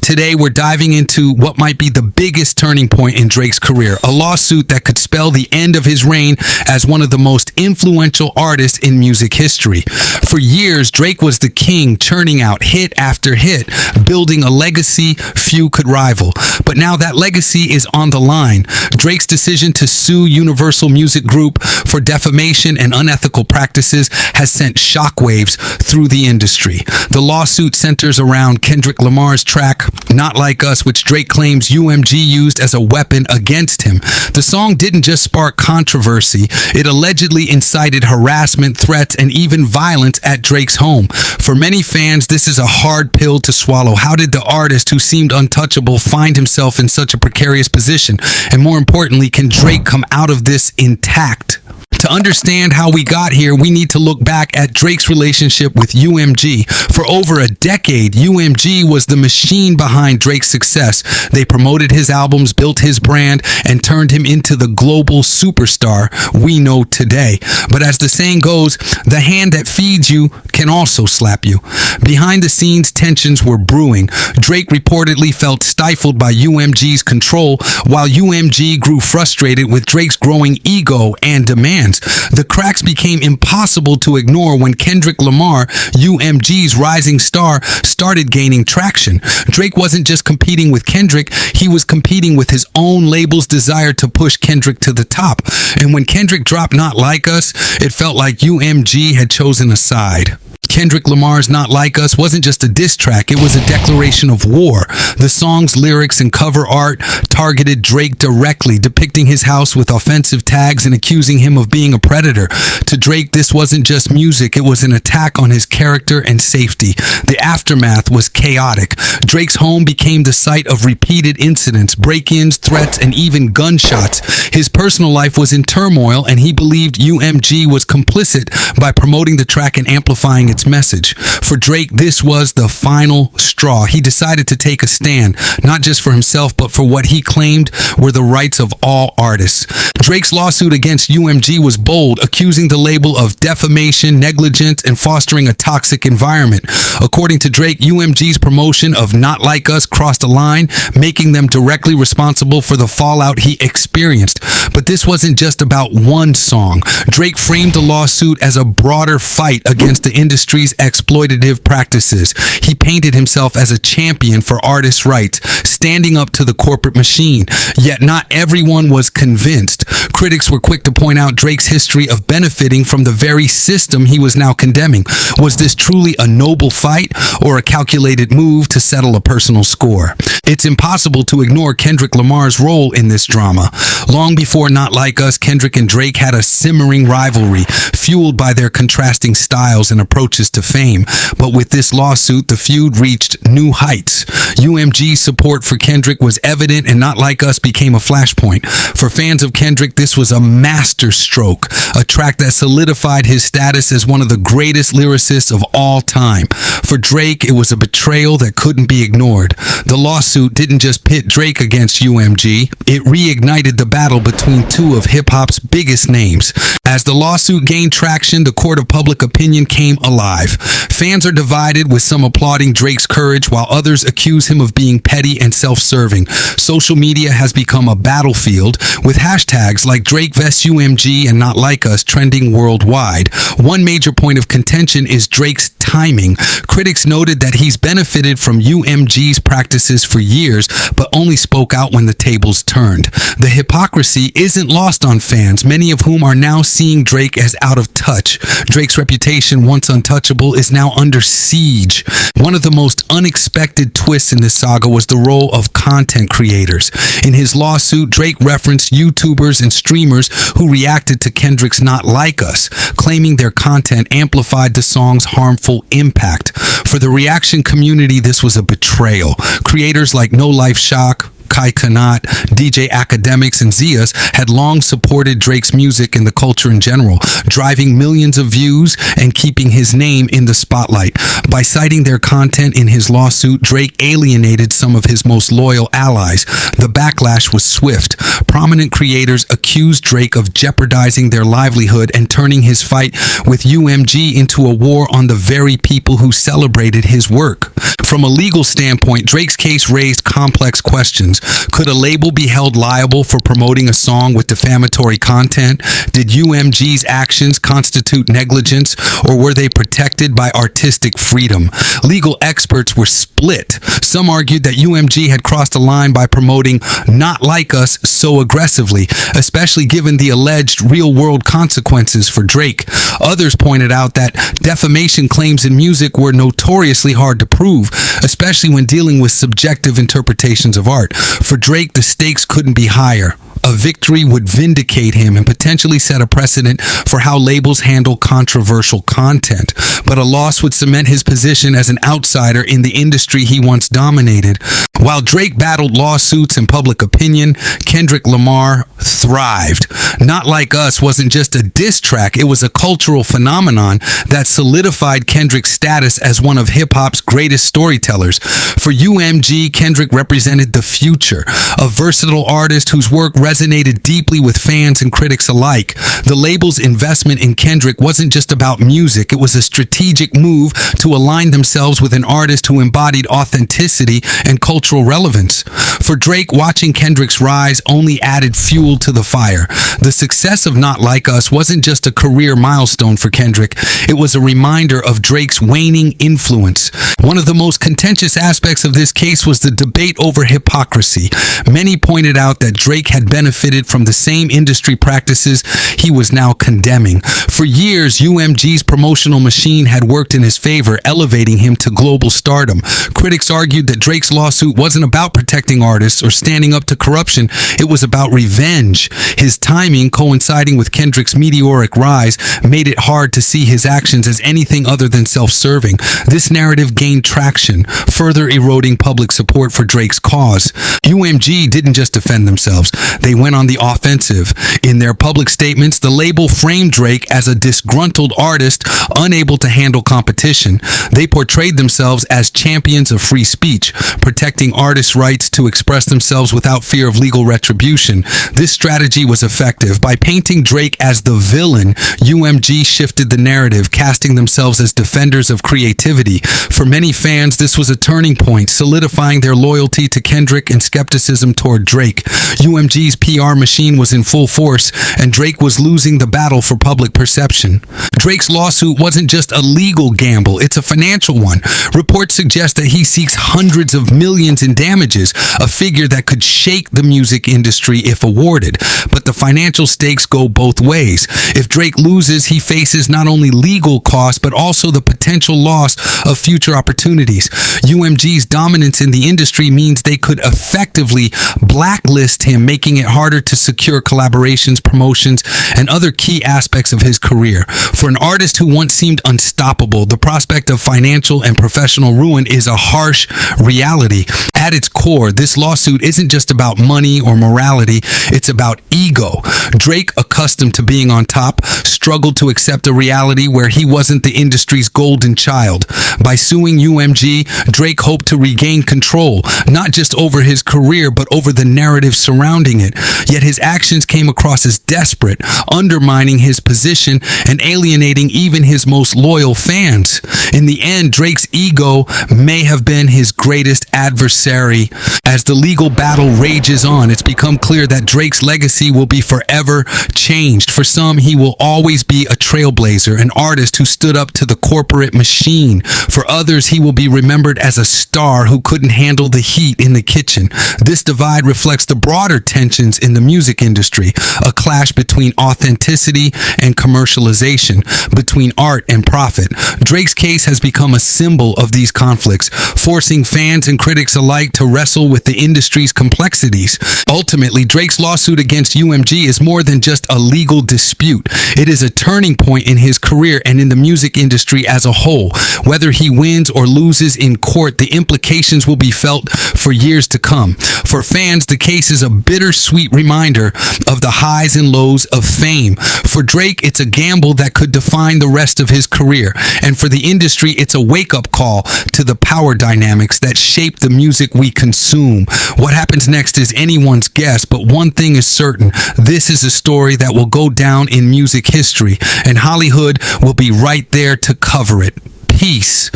Today, we're diving into what might be the biggest turning point in Drake's career, a lawsuit that could spell the end of his reign as one of the most influential artists in music history. For years, Drake was the king, churning out hit after hit, building a legacy few could rival. But now that legacy is on the line. Drake's decision to sue Universal Music Group for defamation and unethical practices has sent shockwaves through the industry. The lawsuit centers around Kendrick Lamar's track, Not Like Us, which Drake claims UMG used as a weapon against him. The song didn't just spark controversy, it allegedly incited harassment, threats, and even violence at Drake's home. For many fans, this is a hard pill to swallow. How did the artist who seemed untouchable find himself in such a precarious position? And more importantly, can Drake come out of this intact? To understand how we got here, we need to look back at Drake's relationship with UMG. For over a decade, UMG was the machine behind Drake's success. They promoted his albums, built his brand, and turned him into the global superstar we know today. But as the saying goes, the hand that feeds you can also slap you. Behind the scenes, tensions were brewing. Drake reportedly felt stifled by UMG's control, while UMG grew frustrated with Drake's growing ego and demands. The cracks became impossible to ignore when Kendrick Lamar, UMG's rising star, started gaining traction. Drake wasn't just competing with Kendrick, he was competing with his own label's desire to push Kendrick to the top. And when Kendrick dropped Not Like Us, it felt like UMG had chosen a side. Kendrick Lamar's Not Like Us wasn't just a diss track, it was a declaration of war. The song's lyrics and cover art targeted Drake directly, depicting his house with offensive tags and accusing him of being a predator. To Drake, this wasn't just music, it was an attack on his character and safety. The aftermath was chaotic. Drake's home became the site of repeated incidents, break-ins, threats, and even gunshots. His personal life was in turmoil, and he believed UMG was complicit by promoting the track and amplifying its message. For Drake, this was the final straw. He decided to take a stand, not just for himself, but for what he claimed were the rights of all artists. Drake's lawsuit against UMG was bold, accusing the label of defamation, negligence, and fostering a toxic environment. According to Drake, UMG's promotion of Not Like Us crossed a line, making them directly responsible for the fallout he experienced. But this wasn't just about one song. Drake framed the lawsuit as a broader fight against the industry's exploitative practices. He painted himself as a champion for artists' rights, standing up to the corporate machine. Yet not everyone was convinced. Critics were quick to point out Drake's history of benefiting from the very system he was now condemning. Was this truly a noble fight or a calculated move to settle a personal score? It's impossible to ignore Kendrick Lamar's role in this drama. Long before Not Like Us, Kendrick and Drake had a simmering rivalry, fueled by their contrasting styles and approaches to fame. But with this lawsuit, the feud reached new heights. UMG's support for Kendrick was evident, and Not Like Us became a flashpoint. For fans of Kendrick, this was a masterstroke, a track that solidified his status as one of the greatest lyricists of all time. For Drake, it was a betrayal that couldn't be ignored. The lawsuit didn't just pit Drake against UMG, it reignited the battle between two of hip-hop's biggest names. As the lawsuit gained traction, the court of public opinion came alive. Fans are divided, with some applauding Drake's courage while others accuse him of being petty and self-serving. Social media has become a battlefield, with hashtags like Drake vs UMG and Not Like Us trending worldwide. One major point of contention is Drake's timing. Critics noted that he's benefited from UMG's practices for years, but only spoke out when the tables turned. The hypocrisy isn't lost on fans, many of whom are now seeing Drake as out of touch. Drake's reputation, once untouchable, is now under siege. One of the most unexpected twists in this saga was the role of content creators. In his lawsuit, Drake referenced YouTubers and streamers who reacted to Kendrick's Not Like Us, claiming their content amplified the song's harmful impact. For the reaction community, this was a betrayal. Creators like No Life Shock, Kai Kanat, DJ Academics, and Zias had long supported Drake's music and the culture in general, driving millions of views and keeping his name in the spotlight. By citing their content in his lawsuit, Drake alienated some of his most loyal allies. The backlash was swift. prominent creators accused Drake of jeopardizing their livelihood and turning his fight with UMG into a war on the very people who celebrated his work. From a legal standpoint, Drake's case raised complex questions. Could a label be held liable for promoting a song with defamatory content? Did UMG's actions constitute negligence, or were they protected by artistic freedom? Legal experts were split. Some argued that UMG had crossed a line by promoting Not Like Us so aggressively, especially given the alleged real-world consequences for Drake. Others pointed out that defamation claims in music were notoriously hard to prove, especially when dealing with subjective interpretations of art. For Drake, the stakes couldn't be higher. A victory would vindicate him and potentially set a precedent for how labels handle controversial content. But a loss would cement his position as an outsider in the industry he once dominated. While Drake battled lawsuits and public opinion, Kendrick Lamar thrived. Not Like Us wasn't just a diss track, it was a cultural phenomenon that solidified Kendrick's status as one of hip-hop's greatest storytellers. For UMG, Kendrick represented the future, a versatile artist whose work resonated deeply with fans and critics alike. The label's investment in Kendrick wasn't just about music, it was a strategic move to align themselves with an artist who embodied authenticity and cultural relevance. For Drake, watching Kendrick's rise only added fuel to the fire. The success of Not Like Us wasn't just a career milestone for Kendrick, it was a reminder of Drake's waning influence. One of the most contentious aspects of this case was the debate over hypocrisy. Many pointed out that Drake had benefited from the same industry practices he was now condemning. For years, UMG's promotional machine had worked in his favor, elevating him to global stardom. Critics argued that Drake's lawsuit wasn't about protecting artists or standing up to corruption, it was about revenge. His timing, coinciding with Kendrick's meteoric rise, made it hard to see his actions as anything other than self-serving. This narrative gained traction, further eroding public support for Drake's cause. UMG didn't just defend themselves, they went on the offensive. In their public statements, the label framed Drake as a disgruntled artist unable to handle competition. They portrayed themselves as champions of free speech, protecting artists' rights to express themselves without fear of legal retribution. This strategy was effective. By painting Drake as the villain, UMG shifted the narrative, casting themselves as defenders of creativity. For many fans, this was a turning point, solidifying their loyalty to Kendrick and skepticism toward Drake. UMG's PR machine was in full force, and Drake was losing the battle for public perception. Drake's lawsuit wasn't just a legal gamble, it's a financial one. Reports suggest that he seeks hundreds of millions in damages, a figure that could shake the music industry if awarded. But the financial stakes go both ways. If Drake loses, he faces not only legal costs, but also the potential loss of future opportunities. UMG's dominance in the industry means they could effectively blacklist him, making it harder to secure collaborations, promotions, and other key aspects of his career. For an artist who once seemed unstoppable, the prospect of financial and professional ruin is a harsh reality. At its core, this lawsuit isn't just about money or morality, it's about ego. Drake, accustomed to being on top, struggled to accept a reality where he wasn't the industry's golden child. By suing UMG, Drake hoped to regain control, not just over his career, but over the narrative surrounding it. Yet his actions came across as desperate, undermining his position and alienating even his most loyal fans. In the end, Drake's ego may have been his greatest adversary. As the legal battle rages on, it's become clear that Drake's legacy will be forever changed. For some, he will always be a trailblazer, an artist who stood up to the corporate machine. For others, he will be remembered as a star who couldn't handle the heat in the kitchen. This divide reflects the broader tensions in the music industry, a clash between authenticity and commercialization, between art and profit. Drake's case has become a symbol of these conflicts, forcing fans and critics alike to wrestle with the industry's complexities. Ultimately, Drake's lawsuit against UMG is more than just a legal dispute. It is a turning point in his career and in the music industry as a whole. Whether he wins or loses in court, the implications will be felt for years to come. For fans, the case is a bittersweet reminder of the highs and lows of fame. For Drake, it's a gamble that could define the rest of his career. And for the industry, it's a wake-up call to the power dynamics that shape the music music we consume. What happens next is anyone's guess, but one thing is certain. This is a story that will go down in music history, and Hollywood will be right there to cover it. Peace.